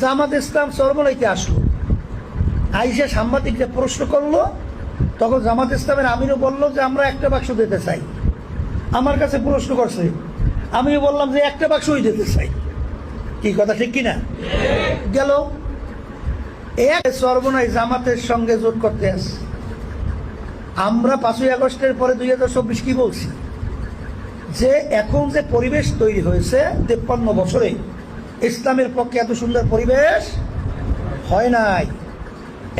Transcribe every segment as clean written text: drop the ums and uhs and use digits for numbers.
জামাত ইসলাম চরমনাইতে আসলো, আইসা সাংবাদিকরা প্রশ্ন করলো, তখন জামাত ইসলামের আমিরও বললো যে আমরা একটা বাক্স দিতে চাই। আমার কাছে প্রশ্ন করছে, আমিও বললাম যে একটা বাক্সই দিতে চাই। কি কথা ঠিক কিনা? গেল এক চরমনাই জামাতের সঙ্গে জোট করতে আসে। আমরা 5ই আগস্টের পরে 2024 কি বলছি যে এখন যে পরিবেশ তৈরি হয়েছে 53 বছরে, ইসলামের পক্ষে এত সুন্দর পরিবেশ হয় নাই।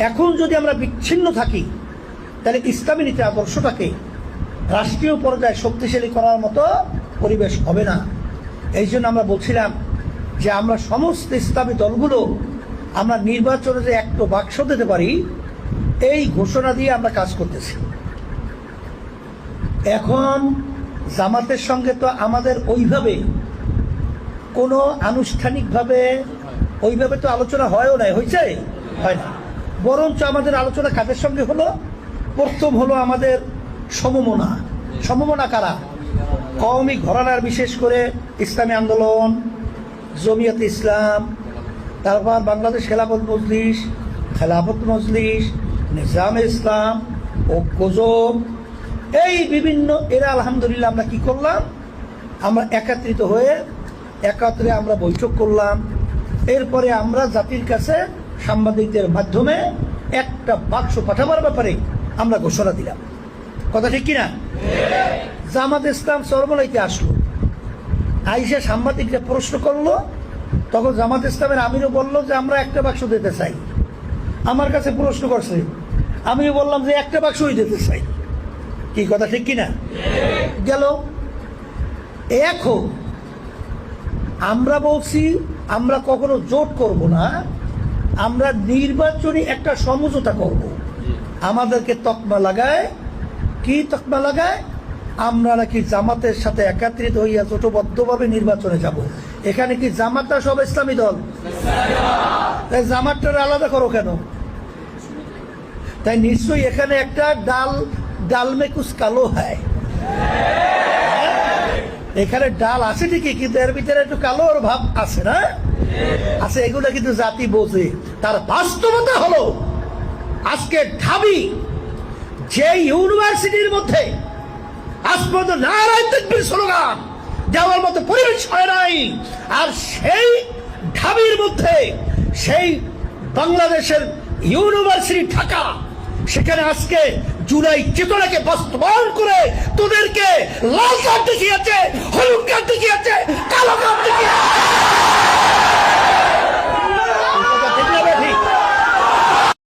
এখন যদি আমরা বিচ্ছিন্ন থাকি তাহলে ইসলামী নীতি আদর্শটাকে রাষ্ট্রীয় পর্যায়ে শক্তিশালী করার মতো পরিবেশ হবে না। এই জন্য আমরা বলছিলাম যে আমরা সমস্ত ইসলামী দলগুলো আমরা নির্বাচনে যে একটা বাক্স দিতে পারি এই ঘোষণা দিয়ে আমরা কাজ করতেছি। এখন জামাতের সঙ্গে তো আমাদের ওইভাবে কোনো আনুষ্ঠানিকভাবে ওইভাবে তো আলোচনা হয়ও নাই, হয়েছে হয় না, বরঞ্চ আমাদের আলোচনা কাদের সঙ্গে হলো? প্রথম হলো আমাদের সমমনা কারা? কওমি ঘরানার, বিশেষ করে ইসলামী আন্দোলন, জমিয়তে ইসলাম, তারপর বাংলাদেশ খেলাফত মজলিস, নিজামে ইসলাম, ঐক্যজোট, এই বিভিন্ন এরা আলহামদুলিল্লাহ আমরা কি করলাম, আমরা একত্রিত হয়ে একত্রে আমরা বৈঠক করলাম। এরপরে আমরা জাতির কাছে সাংবাদিকদের মাধ্যমে একটা বাক্স পাঠাবার ব্যাপারে আমরা ঘোষণা দিলাম। কথা ঠিক কিনা? জামাত ইসলাম চরমনাইতে আসলো, আইসা সাংবাদিকরা প্রশ্ন করলো, তখন জামাত ইসলামের আমিরও বললো যে আমরা একটা বাক্স দিতে চাই। আমার কাছে প্রশ্ন করছে, আমিও বললাম যে একটা বাক্সই দিতে চাই। কি কথা ঠিক কিনা? গেল এখন আমরা বলছি আমরা কখনো জোট করব না, আমরা নির্বাচনী একটা সমঝোতা করব। আমাদেরকে তকমা লাগায়, কি তকমা লাগায়? আমরা নাকি জামাতের সাথে একত্রিত হইয়া জোটবদ্ধভাবে নির্বাচনে যাব। এখানে কি জামাতটা সব ইসলামী দল? তাই জামাতটা আলাদা করো কেন? তাই নিশ্চয়ই এখানে একটা ডাল মে কুছ কালো হয়, এখানে ডাল আছে ঠিকই, কিন্তু এর ভিতরে একটু কালোর ভাব আছে না? আছে। এগুলো কিন্তু জাতি বোঝে। তার বাস্তবতা হলো আজকে ঢাবি যে ইউনিভার্সিটির মধ্যে আজ পর্যন্ত নারায়ে তাকবীর স্লোগান দেওয়ার মতো পরিবেশ হয় নাই, আর সেই ঢাবির মধ্যে সেই বাংলাদেশের ইউনিভার্সিটি ঢাকা, সেখানে আজকে জুলাই চেতনাকে বাস্তবায়ন করে তোদেরকে লাল কার্ড দেখিয়েছে, হলুদ কার্ড দেখিয়েছে, কালো কার্ড দেখিয়েছে।